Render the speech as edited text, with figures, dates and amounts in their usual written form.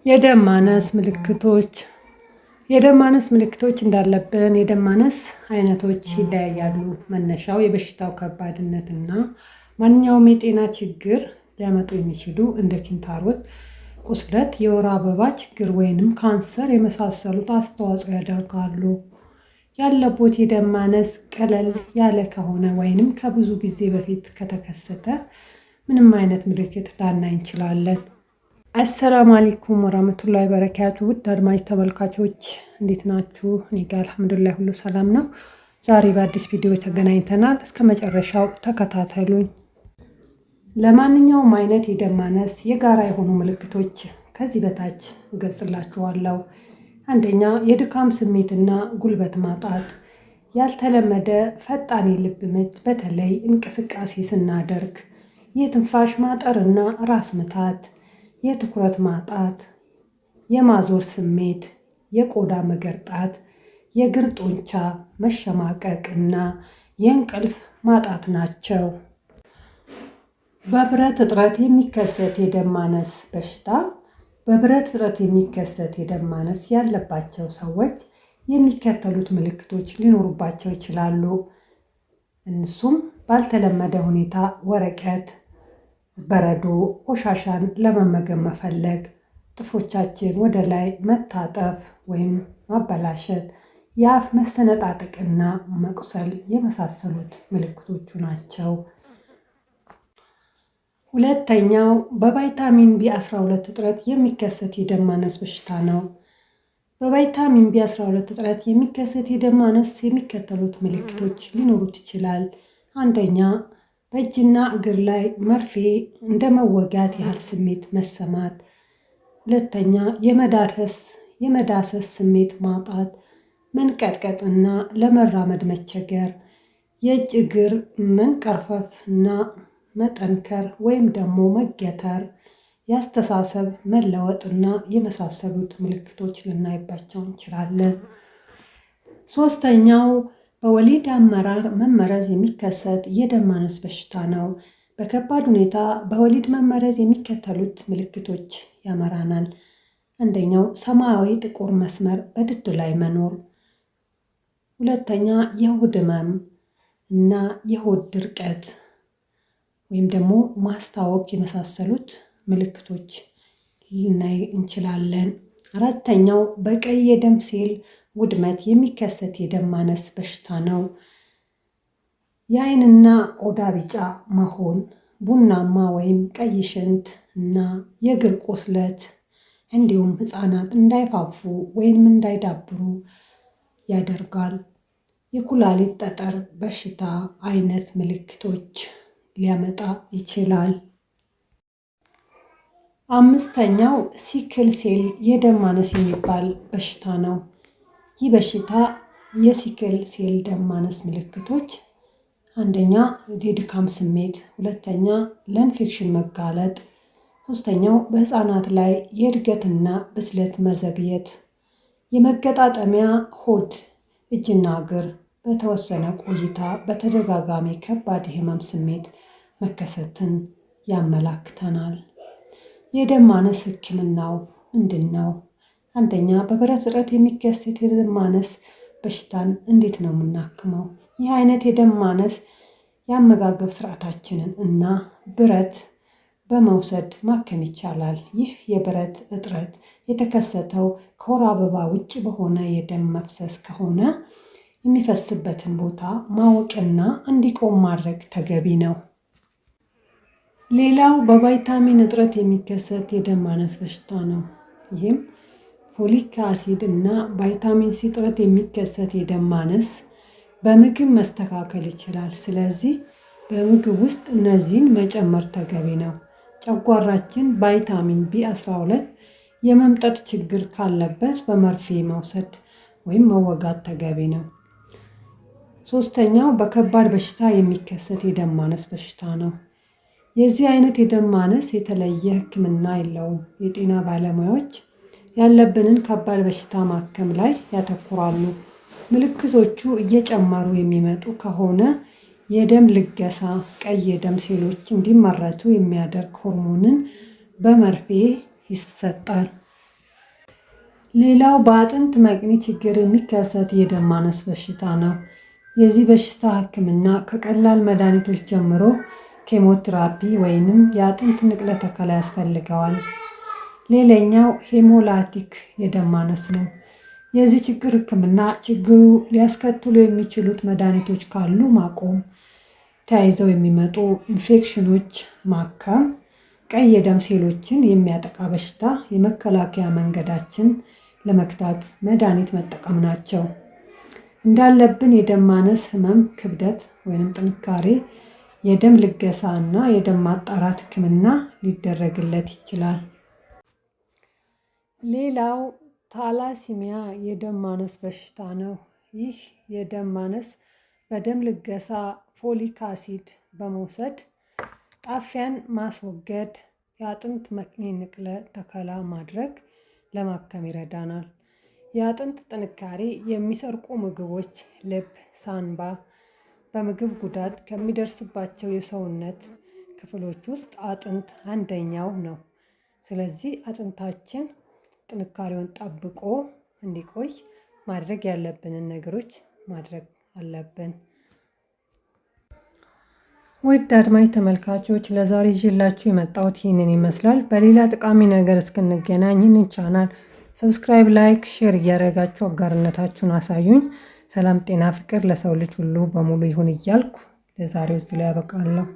የደም ማነስ ምልክቶች የደም ማነስ ምልክቶች እንዳለብን የደም ማነስ አይነቶች ይለያያሉ። መነሻው የበሽታው ከባድነትና ማንኛውም የጤና ችግር ሊያመጡ የሚችሉ እንደ ኪንታሮት፣ ቁስለት፣ የወር አበባ ችግር ወይንም ካንሰር የመሳሰሉት አስተዋጽኦ ያደርጋሉ። ያለቦት የደም ማነስ ቀለል ያለ ከሆነ ወይንም ከብዙ ጊዜ በፊት ከተከሰተ ምንም አይነት ምልክት ላናይ እንችላለን። አሰላሙ አለይኩም ወራህመቱላሂ ወበረካቱ። ውድ አድማጭ ተመልካቾች እንዴት ናችሁ? እኔ ጋር አልሐምዱሊላህ ሁሉ ሰላም ነው። ዛሬ በአዲስ ቪዲዮ ተገናኝተናል። እስከ መጨረሻው ተከታተሉኝ። ለማንኛውም አይነት የደም ማነስ የጋራ የሆኑ ምልክቶች ከዚህ በታች እገልጽላችኋለሁ። አንደኛ፣ የድካም ስሜትና ጉልበት ማጣት፣ ያልተለመደ ፈጣን የልብ ምት በተለይ እንቅስቃሴ ስናደርግ፣ የትንፋሽ ማጠርና ራስ ምታት፣ የትኩረት ማጣት፣ የማዞር ስሜት፣ የቆዳ መገርጣት፣ የእግር ጡንቻ መሸማቀቅ እና የእንቅልፍ ማጣት ናቸው። በብረት እጥረት የሚከሰት የደም ማነስ በሽታ በብረት እጥረት የሚከሰት የደም ማነስ ያለባቸው ሰዎች የሚከተሉት ምልክቶች ሊኖሩባቸው ይችላሉ። እነሱም ባልተለመደ ሁኔታ ወረቀት፣ በረዶ፣ ቆሻሻን ለመመገብ መፈለግ፣ ጥፍሮቻችን ወደ ላይ መታጠፍ ወይም ማበላሸት፣ የአፍ መሰነጣጠቅና መቁሰል የመሳሰሉት ምልክቶቹ ናቸው። ሁለተኛው በቫይታሚን ቢ12 እጥረት የሚከሰት የደም ማነስ በሽታ ነው። በቫይታሚን ቢ12 እጥረት የሚከሰት የደም ማነስ የሚከተሉት ምልክቶች ሊኖሩት ይችላል። አንደኛ፣ በእጅና እግር ላይ መርፌ እንደ መወጋት ያህል ስሜት መሰማት። ሁለተኛ፣ የመዳሰስ ስሜት ማጣት፣ መንቀጥቀጥና ለመራመድ መቸገር፣ የእጅ እግር መንቀርፈፍ እና መጠንከር ወይም ደግሞ መገተር፣ የአስተሳሰብ መለወጥና የመሳሰሉት ምልክቶች ልናይባቸው እንችላለን። ሶስተኛው በወሊድ አመራር መመረዝ የሚከሰት የደም ማነስ በሽታ ነው። በከባድ ሁኔታ በወሊድ መመረዝ የሚከተሉት ምልክቶች ያመራናል። አንደኛው ሰማያዊ ጥቁር መስመር በድድ ላይ መኖር። ሁለተኛ፣ የሆድ ህመም እና የሆድ ድርቀት ወይም ደግሞ ማስታወክ የመሳሰሉት ምልክቶች ልናይ እንችላለን። አራተኛው በቀይ የደም ሴል ውድመት የሚከሰት የደም ማነስ በሽታ ነው። የአይንና ቆዳ ቢጫ መሆን፣ ቡናማ ወይም ቀይ ሽንት እና የእግር ቁስለት እንዲሁም ህፃናት እንዳይፋፉ ወይም እንዳይዳብሩ ያደርጋል። የኩላሊት ጠጠር በሽታ አይነት ምልክቶች ሊያመጣ ይችላል። አምስተኛው ሲክል ሴል የደም ማነስ የሚባል በሽታ ነው። ይህ በሽታ የሲክል ሴል ደም ማነስ ምልክቶች አንደኛ፣ የድካም ስሜት፣ ሁለተኛ፣ ለኢንፌክሽን መጋለጥ፣ ሶስተኛው በህፃናት ላይ የእድገትና ብስለት መዘግየት፣ የመገጣጠሚያ ሆድ፣ እጅና እግር በተወሰነ ቆይታ በተደጋጋሚ ከባድ የህመም ስሜት መከሰትን ያመላክተናል። የደም ማነስ ህክምናው ምንድን ነው? አንደኛ፣ በብረት እጥረት የሚከሰት የደም ማነስ በሽታን እንዴት ነው የምናክመው? ይህ አይነት የደም ማነስ የአመጋገብ ስርዓታችንን እና ብረት በመውሰድ ማከም ይቻላል። ይህ የብረት እጥረት የተከሰተው ከወር አበባ ውጭ በሆነ የደም መፍሰስ ከሆነ የሚፈስበትን ቦታ ማወቅና እንዲቆም ማድረግ ተገቢ ነው። ሌላው በቫይታሚን እጥረት የሚከሰት የደም ማነስ በሽታ ነው። ይህም ፎሊክ አሲድ እና ቫይታሚን ሲ እጥረት የሚከሰት የደም ማነስ በምግብ መስተካከል ይችላል። ስለዚህ በምግብ ውስጥ እነዚህን መጨመር ተገቢ ነው። ጨጓራችን ቫይታሚን ቢ12 የመምጠጥ ችግር ካለበት በመርፌ መውሰድ ወይም መወጋት ተገቢ ነው። ሶስተኛው በከባድ በሽታ የሚከሰት የደም ማነስ በሽታ ነው። የዚህ አይነት የደም ማነስ የተለየ ሕክምና የለውም። የጤና ባለሙያዎች ያለብንን ከባድ በሽታ ማከም ላይ ያተኩራሉ። ምልክቶቹ እየጨመሩ የሚመጡ ከሆነ የደም ልገሳ፣ ቀይ የደም ሴሎች እንዲመረቱ የሚያደርግ ሆርሞንን በመርፌ ይሰጣል። ሌላው በአጥንት መቅኒ ችግር የሚከሰት የደም ማነስ በሽታ ነው። የዚህ በሽታ ሕክምና ከቀላል መድኃኒቶች ጀምሮ ኬሞቴራፒ ወይንም የአጥንት ንቅለ ተከላ ያስፈልገዋል። ሌላኛው ሄሞላቲክ የደም ማነስ ነው። የዚህ ችግር ሕክምና ችግሩ ሊያስከትሉ የሚችሉት መድኃኒቶች ካሉ ማቆም፣ ተያይዘው የሚመጡ ኢንፌክሽኖች ማከም፣ ቀይ የደም ሴሎችን የሚያጠቃ በሽታ የመከላከያ መንገዳችን ለመግታት መድኃኒት መጠቀም ናቸው። እንዳለብን የደም ማነስ ህመም ክብደት ወይም ጥንካሬ የደም ልገሳ እና የደም ማጣራት ሕክምና ሊደረግለት ይችላል። ሌላው ታላሲሚያ የደም ማነስ በሽታ ነው። ይህ የደም ማነስ በደም ልገሳ ፎሊክ አሲድ በመውሰድ ጣፊያን ማስወገድ፣ የአጥንት መቅኒ ንቅለ ተከላ ማድረግ ለማከም ይረዳናል። የአጥንት ጥንካሬ የሚሰርቁ ምግቦች ልብ፣ ሳንባ በምግብ ጉዳት ከሚደርስባቸው የሰውነት ክፍሎች ውስጥ አጥንት አንደኛው ነው። ስለዚህ አጥንታችን ጥንካሬውን ጠብቆ እንዲቆይ ማድረግ ያለብንን ነገሮች ማድረግ አለብን። ውድ አድማጭ ተመልካቾች ለዛሬ ይዤላችሁ የመጣሁት ይህንን ይመስላል። በሌላ ጠቃሚ ነገር እስክንገናኝ ይህንን ቻናል ሰብስክራይብ፣ ላይክ፣ ሼር እያደረጋችሁ አጋርነታችሁን አሳዩኝ። ሰላም፣ ጤና፣ ፍቅር ለሰው ልጅ ሁሉ በሙሉ ይሁን እያልኩ ለዛሬው እዚህ ላይ ያበቃለሁ።